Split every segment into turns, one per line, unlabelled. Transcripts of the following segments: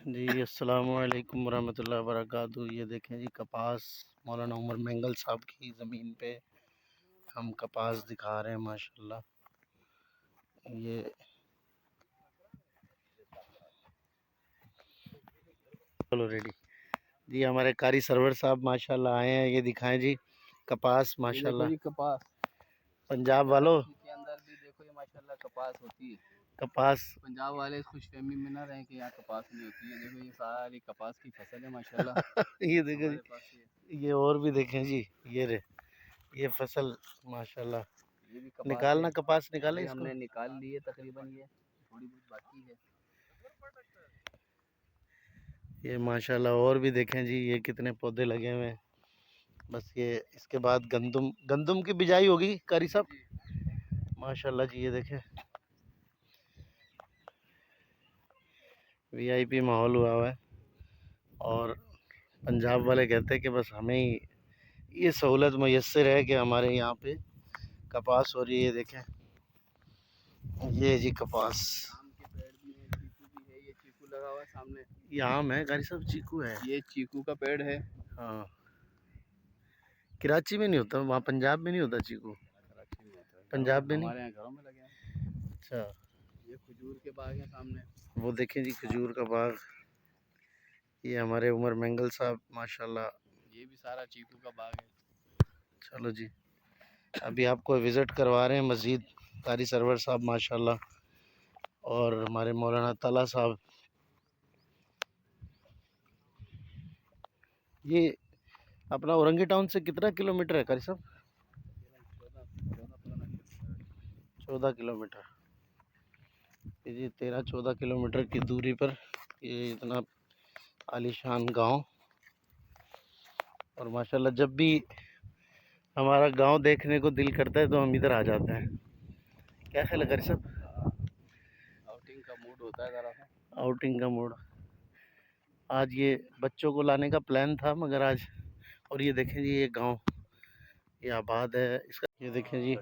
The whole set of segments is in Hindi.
जी, अस्सलामुअलैकुम वरहमतुल्लाहि वबरकातुहू। ये देखें जी कपास, मौलाना उमर मेंगल साहब की ज़मीन पे हम कपास दिखा रहे हैं माशाल्लाह। ये चलो रेडी जी। हमारे कारी सरवर साहब माशाल्लाह आए हैं, ये दिखाएं जी कपास
ये देखो
माशाल्लाह।
जी कपास,
पंजाब वालों,
के अंदर भी देखो ये माशाल्लाह कपास होती है।
कपास
पंजाब वाले इस खुशफहमी में ना रहें कि यहाँ कपास नहीं होती है। देखो ये सारी कपास की फसल है माशाल्लाह।
ये देखें
हमारे पास
जी, ये और भी देखें जी, ये फसल माशाल्लाह।
ये भी कपास है।
निकालना, कपास निकालें
ये
इसको।
हमने निकाल ली है तकरीबन, ये थोड़ी बहुत बाकी है।
ये माशाल्लाह और भी देखें जी, ये कितने पौधे लगे हुए हैं। बस ये इसके बाद गंदम गंदम की बिजाई होगी कारी साहब माशाल्लाह जी। ये देखें वीआईपी माहौल हुआ है। और पंजाब वाले कहते हैं कि बस हमें ही ये सहूलत मैसर है कि हमारे यहाँ पे कपास हो रही है। ये देखें, ये जी कपास।
आम के पेड़ भी हैं, चीकू भी है। ये चीकू लगा हुआ है सामने।
ये आम है कारी साहब, चीकू है।
ये चीकू का पेड़ है।
हाँ, कराची में नहीं होता, वहाँ पंजाब में नहीं होता चीकू।
कराची में होता है,
पंजाब में नहीं।
हमारे यहाँ घरों में लगे हैं।
अच्छा,
ये खजूर के बाग हैं सामने।
वो देखें जी खजूर का बाग। ये हमारे उमर मेंगल साहब माशाल्लाह।
ये भी सारा चीकू का बाग है।
चलो जी, अभी आपको विज़िट करवा रहे हैं मस्जिद कारी सरवर साहब माशाल्लाह। और हमारे मौलाना ताला साहब। ये अपना औरंगी टाउन से कितना किलोमीटर है कारी साहब? 14 किलोमीटर। ये जी 13-14 किलोमीटर की दूरी पर ये इतना आलीशान गांव। और माशाल्लाह जब भी हमारा गांव देखने को दिल करता है तो हम इधर आ जाते हैं। क्या ख्याल है कारी साहब?
आउटिंग का मूड होता है ज़रा सा।
आउटिंग का मूड। आज ये बच्चों को लाने का प्लान था मगर आज। और ये देखें जी, ये गांव ये आबाद है इसका। ये देखें जी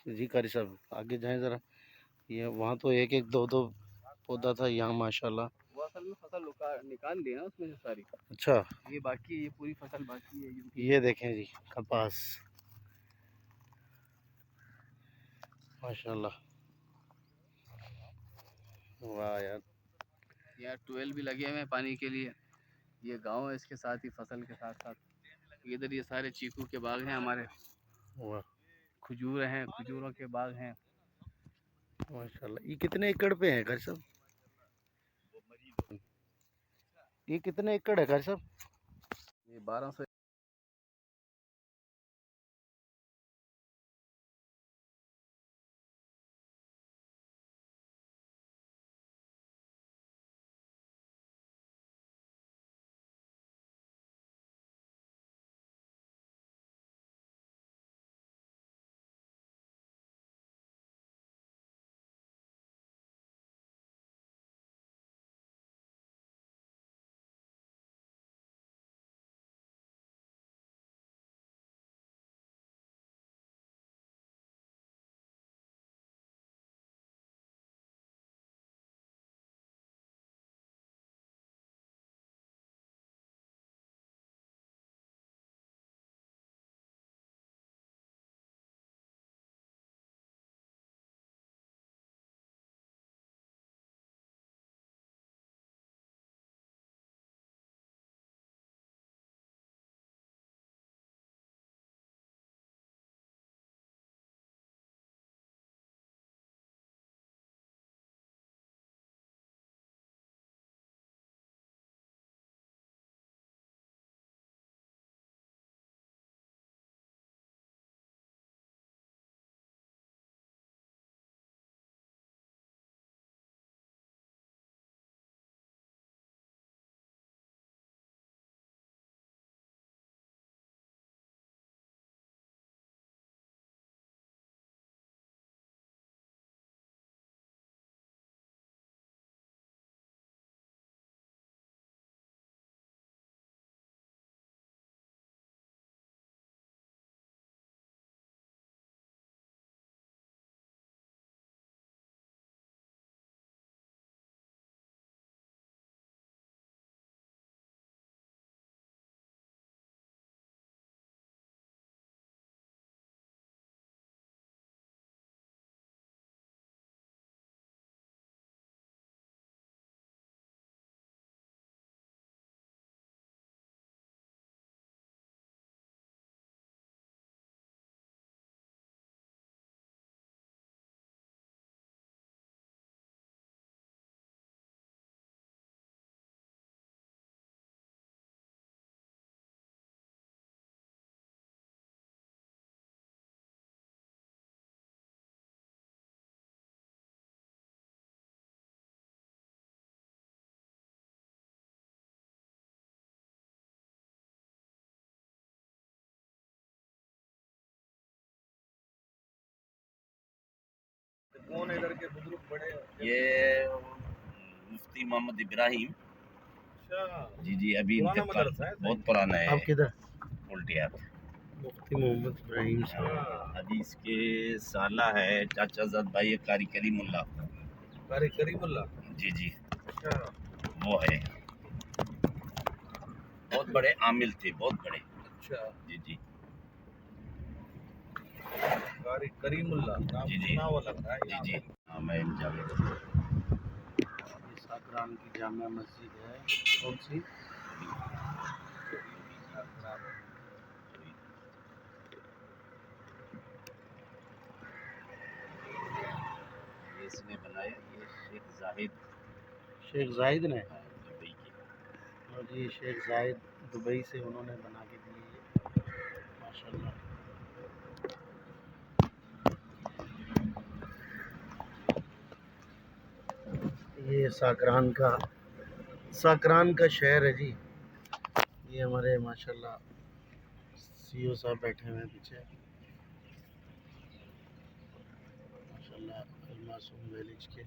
जी कारी साहब आगे जाएं ज़रा। ये वहाँ तो एक एक दो दो पौधा था, यहाँ माशाल्लाह।
वो असल में फसल निकाल ली है ना उसमें से सारी।
अच्छा,
ये बाकी है, ये पूरी फसल बाकी है
ये देखें जी कपास माशाल्लाह। वाह यार।
यहाँ ट्यूबवेल भी लगे हुए हैं पानी के लिए। ये गांव है, इसके साथ ही फसल के साथ साथ इधर ये सारे चीकू के बाग हैं हमारे।
वाह
खजूर हैं, खजूरों के बाग हैं।
माशाल्लाह। ये कितने एकड़ पे है कारी साहब? ये कितने एकड़ है कारी साहब?
ये 1200
कौन है इधर के बुजुर्ग बड़े?
ये मुफ्ती मोहम्मद इब्राहिम।
अच्छा,
जी जी, अभी
पुराना
इंतकाल
मदरसा है।
बहुत पुराना है।
आप किधर?
उल्टियात।
मुफ्ती मोहम्मद इब्राहिम साहब।
अभी इसके साला है चाचाजाद भाई कारी करीमुल्लाह।
कारी करीमुल्लाह।
जी जी,
अच्छा,
वो है। बहुत बड़े आमिल थे, बहुत बड़े।
अच्छा,
जी जी
कारी करीमुल्लाह नाम
जी जी
सुना हुआ लग रहा है।
जी जी। हाँ, मैं जावेद।
ये साकरान की जामिया मस्जिद है। कौन सी?
ये इसने बनाया, ये शेख जाहिद
शेख जाहिद ने।
दुबई की।
और ये शेख जाहिद दुबई से उन्होंने बना के दी है ये। माशाल्लाह। ये साकरान का शहर है जी। ये हमारे माशाल्लाह सीईओ साहब बैठे हुए हैं पीछे। माशाल्लाह अलमासूम विलेज के।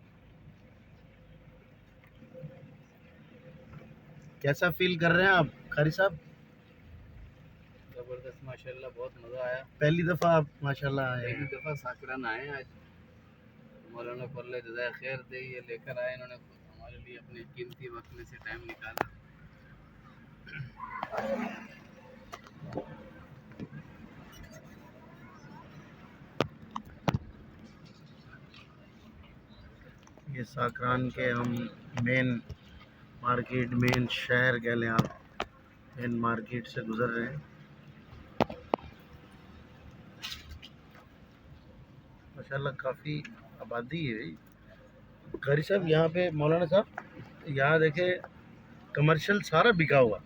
कैसा फील कर रहे हैं आप कारी साहब?
ज़बरदस्त माशाल्लाह, बहुत मज़ा आया।
पहली दफ़ा आप माशाल्लाह आए
पहली
हैं।
दफ़ा साकरान आए हैं आज। मौलाना को अल्लाह जज़ाए खैर दे, ये लेकर आए इन्होंने हमारे लिए अपने कीमती वक्त में से टाइम निकाला।
ये साकरान के हम मेन मार्केट, मेन शहर कह लें आप, मेन मार्केट से गुज़र रहे हैं। माशाल्लाह काफ़ी आबादी है भाई। कारी साहब यहाँ पे मौलाना साहब, यहाँ देखे कमर्शियल सारा बिका हुआ।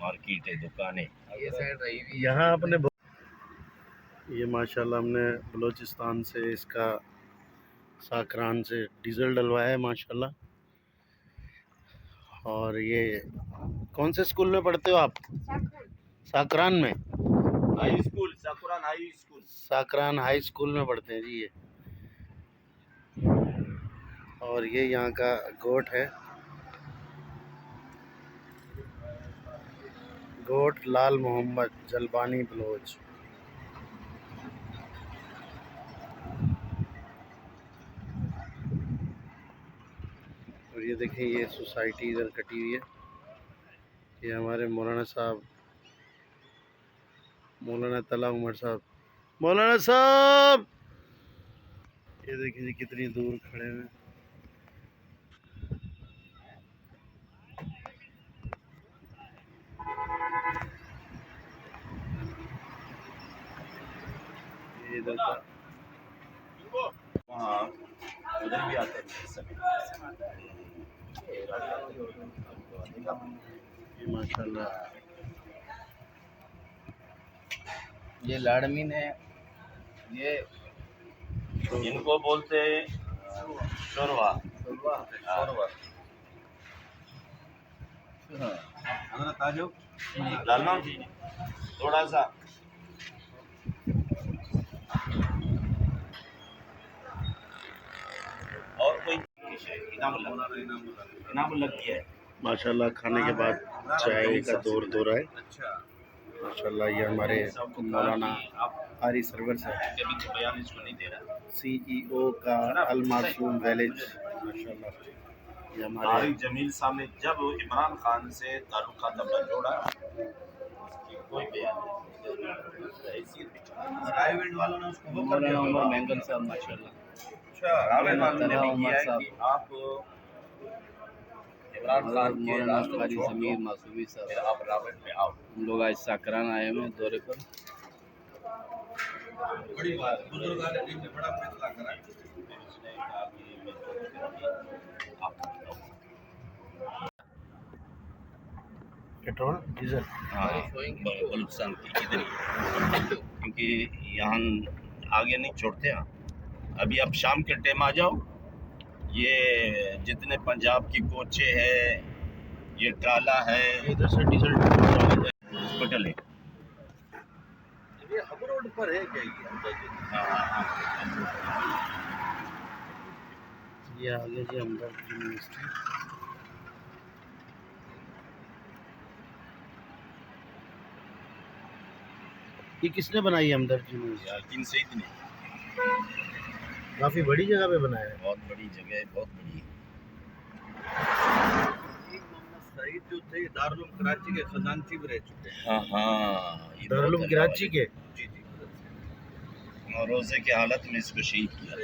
मार्केट है, दुकानें।
ये साइड रही हुई है।
यहाँ आपने ये माशाल्लाह हमने बलूचिस्तान से इसका साकरान से डीज़ल डलवाया है माशाल्लाह। और ये कौन से स्कूल में पढ़ते हो आप? साकरान में।
हाई स्कूल, साकुरान हाई स्कूल।
साकरान हाई स्कूल में पढ़ते हैं जी ये। और ये यहाँ का गोट है, गोट लाल मोहम्मद जलबानी बलोच। और ये देखें, ये सोसाइटी इधर कटी हुई है। ये हमारे मौलाना साहब, मौलाना तला उमर साहब। मौलाना साहब, ये देखिए जी कितनी दूर खड़े हैं। ये इधर का
वहाँ उधर भी आते हैं समय।
ये माशाल्लाह
ये लाडमीन है। ये
इनको बोलते हैं शोरवा। डालना जी थोड़ा सा। और कोई इनाम लग गया है।
माशाल्लाह खाने के बाद चाय का दौर हो रहा है। माशाल्लाह ये हमारे मौलाना कारी सरवर साहब,
कभी तो बयान इसको नहीं दे रहा।
सीईओ का अलमासूम विलेज। माशाल्लाह ये हमारे
तारिक जमील साहब ने जब इमरान खान से ताल्लुकात अपना जोड़ा, उसकी कोई बयान नहीं।
मौलाना उमर मैंगल साहब माशाल्लाह।
रावेल वालों ने
तला
भी
उमर
किया है
साहब,
कि आप इमरान खान के
मौलाना
रास्ते
कारी
छोड़ दो,
ज़मीर मासूमी
फिर
साहब।
आप रावेल में आओ।
हम लोग आज साकरान आए हुए हैं दौरे पर।
बड़ी बात, बुजुर्ग ने टीम ने बड़ा फैसला करा। उसने कहा कि मैं जो करूंगी आप बताओ।
Petrol diesel.
हाँ, बलूचिस्तान की इधर ही, क्योंकि यहाँ आगे नहीं छोड़ते हैं। अभी आप शाम के टाइम आ जाओ, ये जितने पंजाब की कोचे है, ये टाला है,
इधर से डीजल
हॉस्पिटल है।
रोड पर है क्या ये हमजा जी?
ये आ गया जी हमदर्द यूनिवर्सिटी। ये किसने बनाई है हमदर्द यूनिवर्सिटी?
याकीन सईद ने
काफी बड़ी जगह पे बनाया है।
बहुत बड़ी जगह है, बहुत बड़ी है।
मोहम्मद सईद जो थे दारुल कराची के खजानची भी रह चुके हैं।
हाँ हाँ, ये
दारुल
बहुत
कराची के।
जी जी।
और रोजे के हालत में इसको शहीद किया।